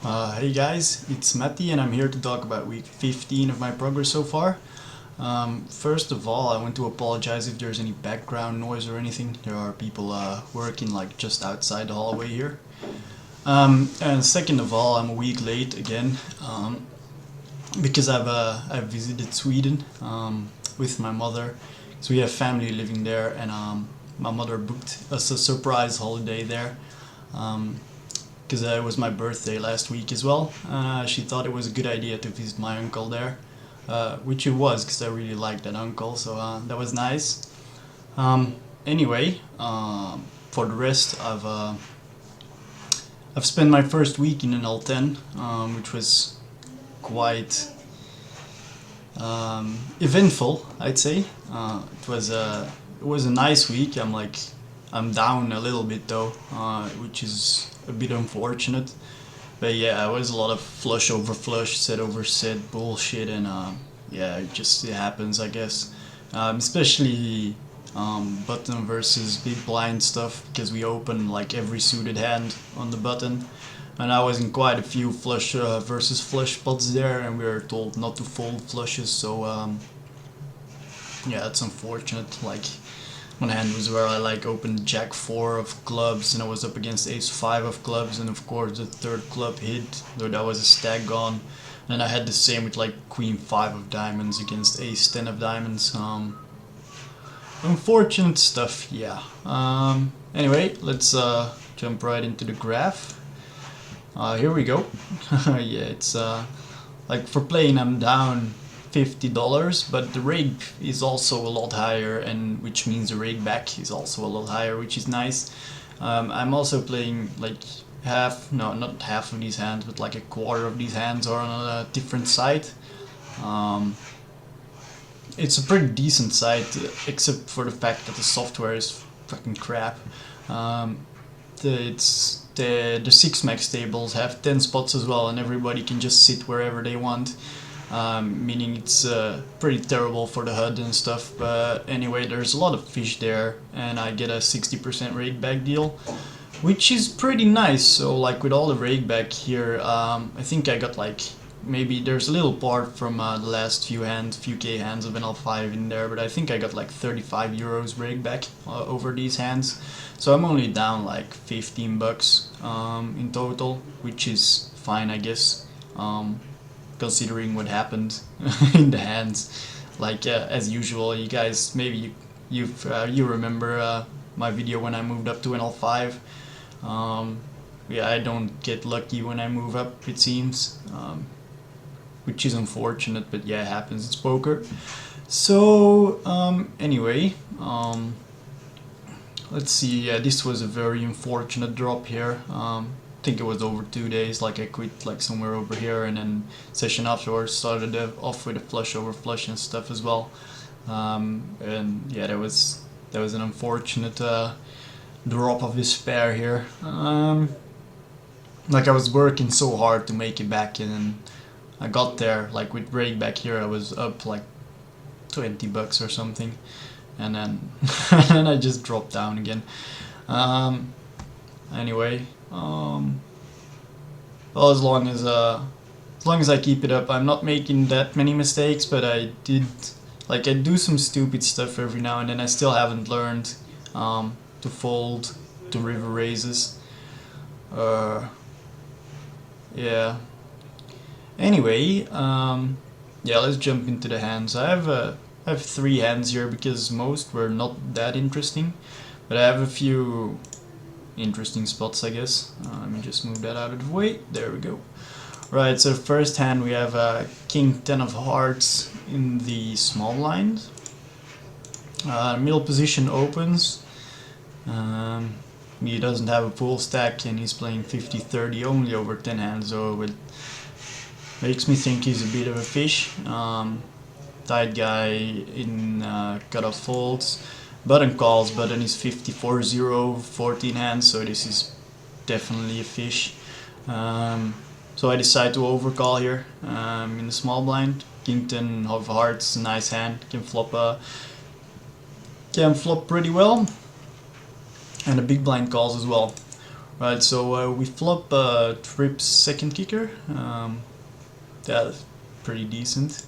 Hey guys, it's Matty and I'm here to talk about week 15 of my progress so far. First of all, I want to apologize if there's any background noise or anything. There are people working like just outside the hallway here. And second of all, I'm a week late again because I've visited Sweden with my mother. So we have family living there, and my mother booked us a surprise holiday there. Because it was my birthday last week as well. She thought it was a good idea to visit my uncle there, which it was because I really liked that uncle, so that was nice. Anyway, for the rest, I've spent my first week in NL10, which was quite eventful, I'd say. It was a nice week. I'm down a little bit though, which is a bit unfortunate. But yeah, it was a lot of flush over flush, set over set bullshit, and yeah, it happens, I guess. Especially button versus big blind stuff, because we open like every suited hand on the button, and I was in quite a few flush versus flush spots there, and we were told not to fold flushes. So yeah, it's unfortunate. Like, one hand was where I opened Jack 4 of clubs and I was up against Ace 5 of clubs, and of course the third club hit, though that was a stack gone. And I had the same with Queen 5 of diamonds against Ace 10 of diamonds. Unfortunate stuff, yeah. Anyway, let's jump right into the graph. Here we go. Yeah, it's for playing I'm down $50, but the rake is also a lot higher, and which means the rake back is also a lot higher, which is nice. I'm also playing not half of these hands, but a quarter of these hands are on a different site. It's a pretty decent site, except for the fact that the software is fucking crap. The 6 max tables have 10 spots as well, and everybody can just sit wherever they want. Meaning it's pretty terrible for the HUD and stuff. But anyway, there's a lot of fish there, and I get a 60% rake back deal, which is pretty nice. So with all the rake back here, I think I got maybe there's a little part from the last few K hands of NL5 in there, but I think I got 35 euros rake back over these hands. So I'm only down $15 in total, which is fine, I guess. Considering what happened in the hands. As usual, you guys, maybe you remember my video when I moved up to NL5. Yeah, I don't get lucky when I move up, it seems, which is unfortunate, but yeah, it happens, it's poker. So anyway, let's see. Yeah, this was a very unfortunate drop here. I think it was over 2 days. I quit somewhere over here, and then session afterwards started off with a flush over flush and stuff as well. And yeah, that was an unfortunate drop of despair here. I was working so hard to make it back, and then I got there with rake back here. I was up $20 or something, and then and then I just dropped down again. Anyway. Well, as long as I keep it up, I'm not making that many mistakes, but I do some stupid stuff every now and then. I still haven't learned to fold to river raises. Yeah. Anyway, yeah, let's jump into the hands. I have 3 hands here because most were not that interesting, but I have a few interesting spots, I guess. Let me just move that out of the way. There we go. Right, so first hand we have King 10 of hearts in the small blind. Middle position opens. He doesn't have a full stack, and he's playing 50-30 only over 10 hands, so it makes me think he's a bit of a fish. Tight guy in cutoff folds. Button calls, button is 50-40, 14 hands, so this is definitely a fish. So I decide to overcall here in the small blind. King 10 of hearts, nice hand, can flop pretty well. And the big blind calls as well. Right, so we flop Trip's second kicker. That's pretty decent.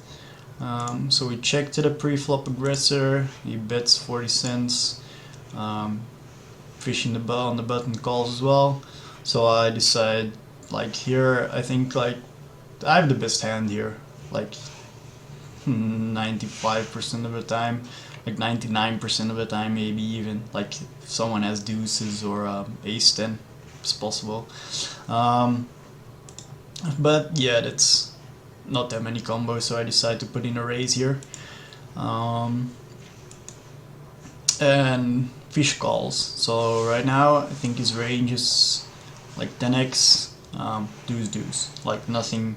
So we check to the pre-flop aggressor. He bets 40 cents. Fishing the on the button calls as well. So I decide, like here, I think like I have the best hand here, like 95% of the time, like 99% of the time, maybe even. Like if someone has deuces or ace 10, it's possible. But yeah, that's not that many combos, so I decide to put in a raise here. And fish calls. So right now I think his range is like 10x, deuce deuce, like nothing.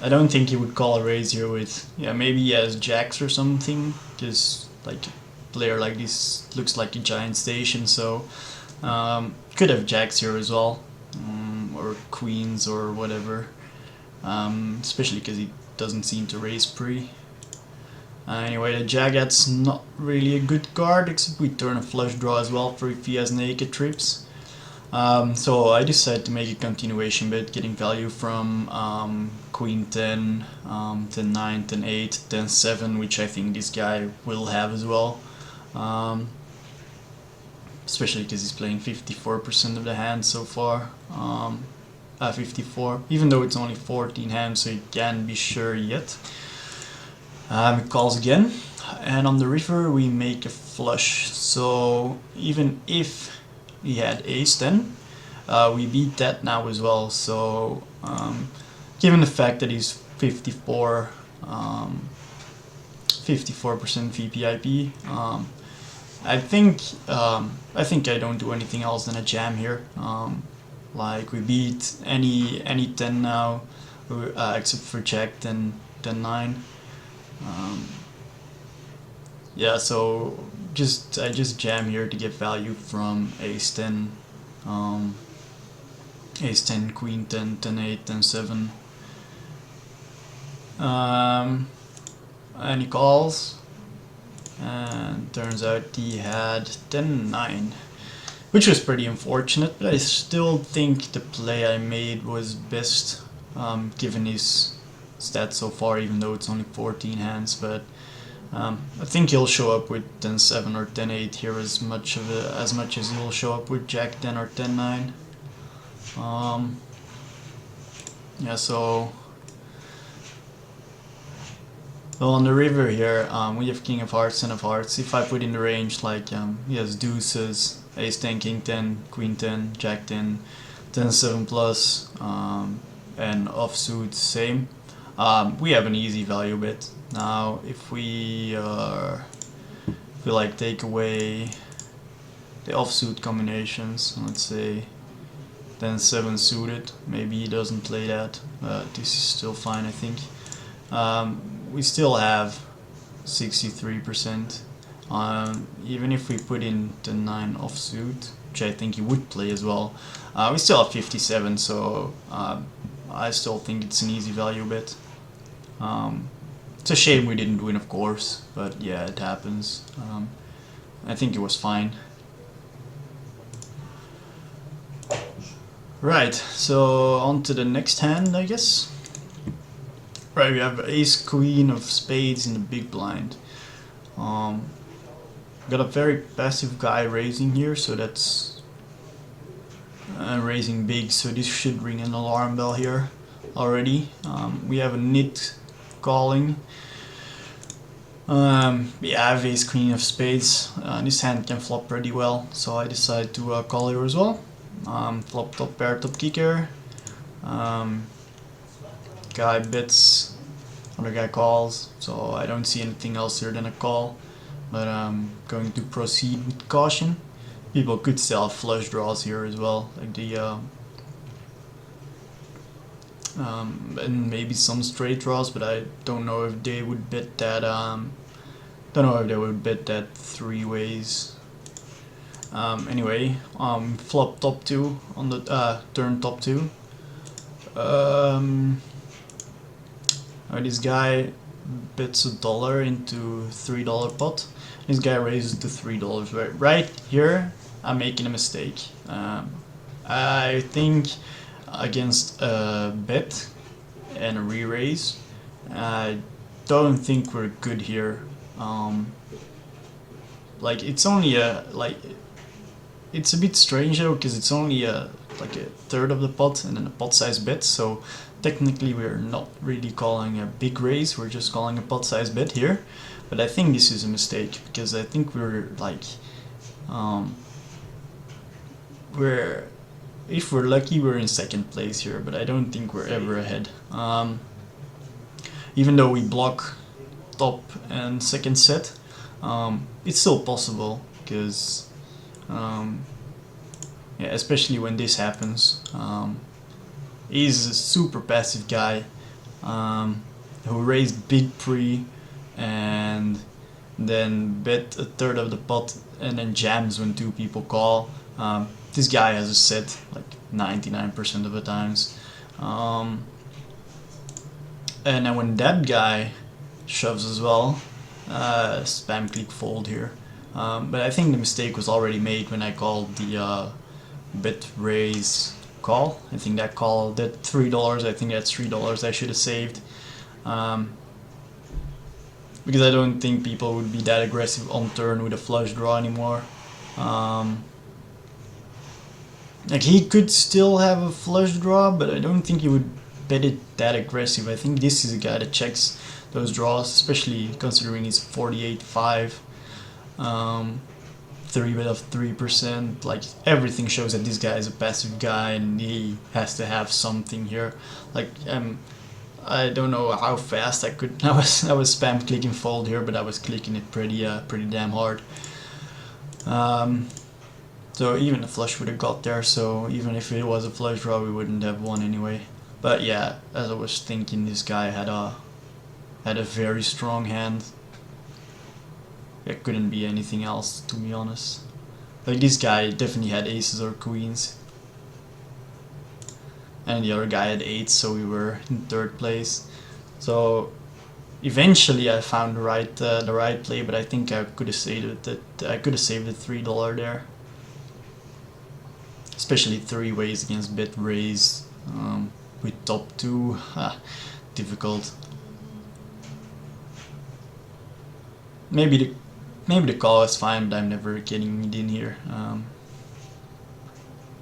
I don't think he would call a raise here with, yeah, maybe he has jacks or something, because like a player like this looks like a giant station, so could have jacks here as well, or queens or whatever, especially because he doesn't seem to raise pre. Anyway, the Jagat's not really a good card, except we turn a flush draw as well for if he has naked trips. So I decided to make a continuation bet, getting value from Queen 10, 10 9, 10 8, 10 7, which I think this guy will have as well. Especially because he's playing 54% of the hand so far. 54, even though it's only 14 hands, so you can't be sure yet. It calls again, and on the river we make a flush. So even if he had ace 10, we beat that now as well. So given the fact that he's 54% VPIP, I think I don't do anything else than a jam here. Like we beat any 10 now, except for jack 10 9. Yeah, so I just jam here to get value from ace 10, ace 10, queen 10, 10 8, 10 7. And he calls, and turns out he had 10 9, which was pretty unfortunate, but I still think the play I made was best, given his stats so far, even though it's only 14 hands. But I think he'll show up with 10 7 or 10 8 here as much as he'll show up with jack 10 or 10 9. Yeah, so well, on the river here, we have king of hearts, 10 of hearts. If I put in the range, like he has deuces, ace 10, king 10, queen 10, jack 10, 10 7 plus, and offsuit same. We have an easy value bet. Now if we like take away the offsuit combinations, let's say 10 7 suited, maybe he doesn't play that, but this is still fine, I think. We still have 63%, even if we put in the 9 offsuit, which I think he would play as well. We still have 57, so I still think it's an easy value bet. It's a shame we didn't win, of course, but yeah, it happens. I think it was fine. Right, so on to the next hand, I guess. Right, we have ace queen of spades in the big blind. Got a very passive guy raising here, so that's raising big, so this should ring an alarm bell here already. We have a nit calling. Yeah, I have ace queen of spades. This hand can flop pretty well, so I decide to call here as well. Flop top pair top kicker. Guy bets, other guy calls, so I don't see anything else here than a call, but I'm going to proceed with caution. People could still have flush draws here as well, like the and maybe some straight draws, but I don't know if they would bet that. Don't know if they would bet that three ways. Anyway, flop top 2 on the turn top 2. This guy bets $1 into $3 pot. This guy raises to $3. Right here, I'm making a mistake. I think against a bet and a re-raise, I don't think we're good here. Like it's only a like it's a bit strange though because it's only like a third of the pot and then a pot size bet. So technically we're not really calling a big raise. We're just calling a pot size bet here. But I think this is a mistake because I think um, we're if we're lucky we're in second place here, but I don't think we're ever ahead. Even though we block top and second set, it's still possible because yeah, especially when this happens. He's a super passive guy who raised big pre and then bet a third of the pot and then jams when two people call. This guy has a set like 99% of the times. And then when that guy shoves as well, spam click fold here. But I think the mistake was already made when I called the bet raise call. I think that call, that $3, I think that's $3 I should have saved. Because I don't think people would be that aggressive on turn with a flush draw anymore. Like he could still have a flush draw, but I don't think he would bet it that aggressive. I think this is a guy that checks those draws, especially considering he's 48.5. 3 bet of 3%. Like everything shows that this guy is a passive guy and he has to have something here. Like I don't know how fast I could. I was spam clicking fold here, but I was clicking it pretty damn hard. So even a flush would have got there. So even if it was a flush draw, we wouldn't have won anyway. But yeah, as I was thinking, this guy had a very strong hand. It couldn't be anything else, to be honest. Like this guy definitely had aces or queens. And the other guy had eights, so we were in third place. So eventually I found the right play, but I think I could have saved it. I could have saved the $3 there, especially three ways against bet raise with top two. Difficult. Maybe the call is fine, but I'm never getting it in here.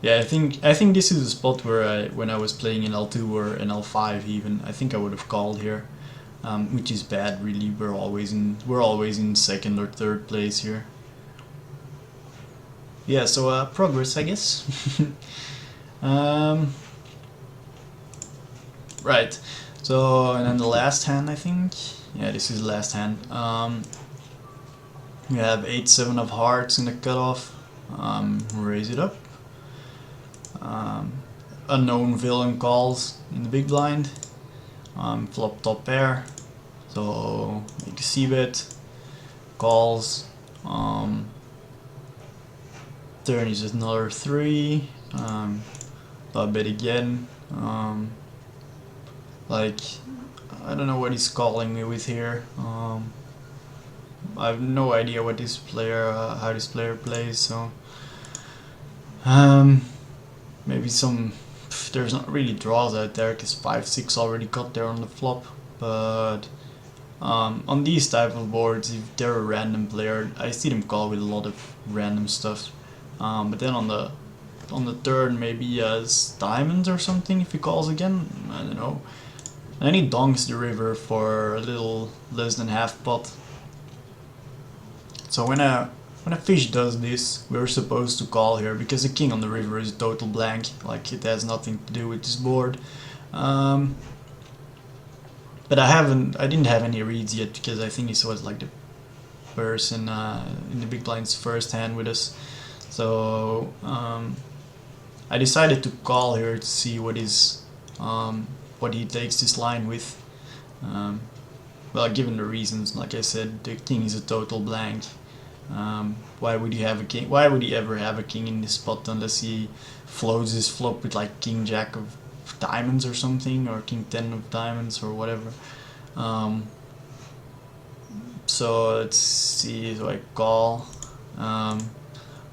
Yeah, I think this is a spot where when I was playing NL2 or NL5 even, I think I would have called here, which is bad really. We're always in second or third place here. Yeah, so progress, I guess. Right. So and then the last hand, I think. Yeah, this is the last hand. We have 8-7 of hearts in the cutoff. Raise it up. Unknown villain calls in the big blind. Flop top pair. So make a c-bet. Calls. Turn is another 3. Dot bet again. Like I don't know what he's calling me with here. I have no idea what this player, how this player plays. So maybe there's not really draws out there because 5-6 already got there on the flop. But on these type of boards, if they're a random player, I see them call with a lot of random stuff. But then on the turn, maybe he has diamonds or something. If he calls again, I don't know. And he donks the river for a little less than half pot. So when a fish does this, we're supposed to call here because the king on the river is a total blank. Like it has nothing to do with this board. But I didn't have any reads yet because I think this was like the person in the big blind's first hand with us. So I decided to call here to see what he takes this line with. Well, given the reasons, like I said, the king is a total blank. Why would he have a king? Why would he ever have a king in this spot unless he floats his flop with like king jack of diamonds or something, or king 10 of diamonds or whatever. So let's see. So I call,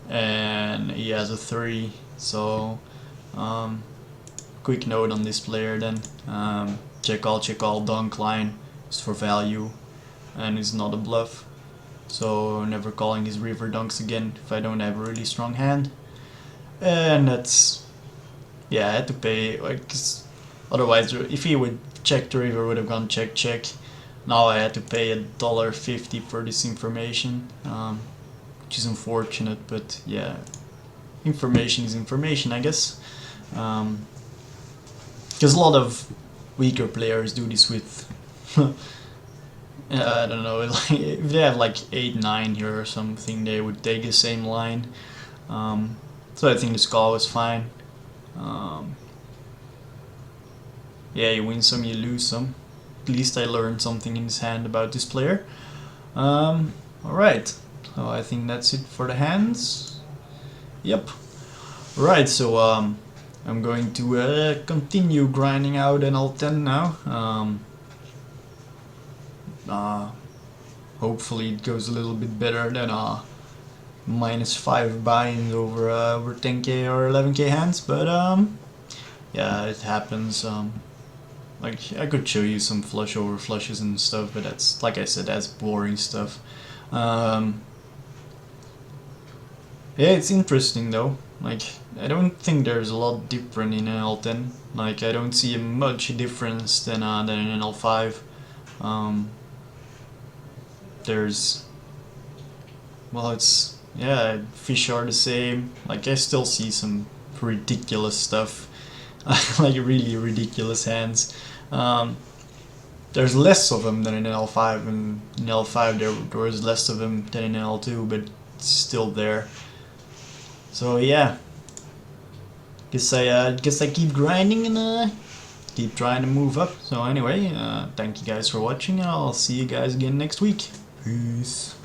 and he has a 3. So Quick note on this player then, check all dunk line is for value and is not a bluff, so never calling his river dunks again if I don't have a really strong hand. And that's, yeah, I had to pay, like, 'cause otherwise if he would check the river would have gone check check. Now I had to pay $1.50 for this information, which is unfortunate, but yeah, information is information, I guess. Because a lot of weaker players do this with I don't know, like, if they have like 8-9 here or something, they would take the same line. So I think this call was fine. Yeah, you win some, you lose some. At least I learned something in his hand about this player. Alright, so I think that's it for the hands. Yep. Right, so I'm going to continue grinding out NL10 now. Hopefully it goes a little bit better than -5 buy-ins over 10k or 11k hands, but yeah, it happens. Like, I could show you some flush over flushes and stuff, but that's, like I said, that's boring stuff. Yeah, it's interesting though. Like, I don't think there's a lot different in NL10. Like, I don't see a much difference than in NL5. There's, well, it's, yeah, fish are the same. Like, I still see some ridiculous stuff, like really ridiculous hands. There's less of them than in NL5, and in NL5 there was less of them than in NL2, but it's still there. So yeah, guess I keep grinding and keep trying to move up. So anyway, thank you guys for watching, and I'll see you guys again next week. Peace.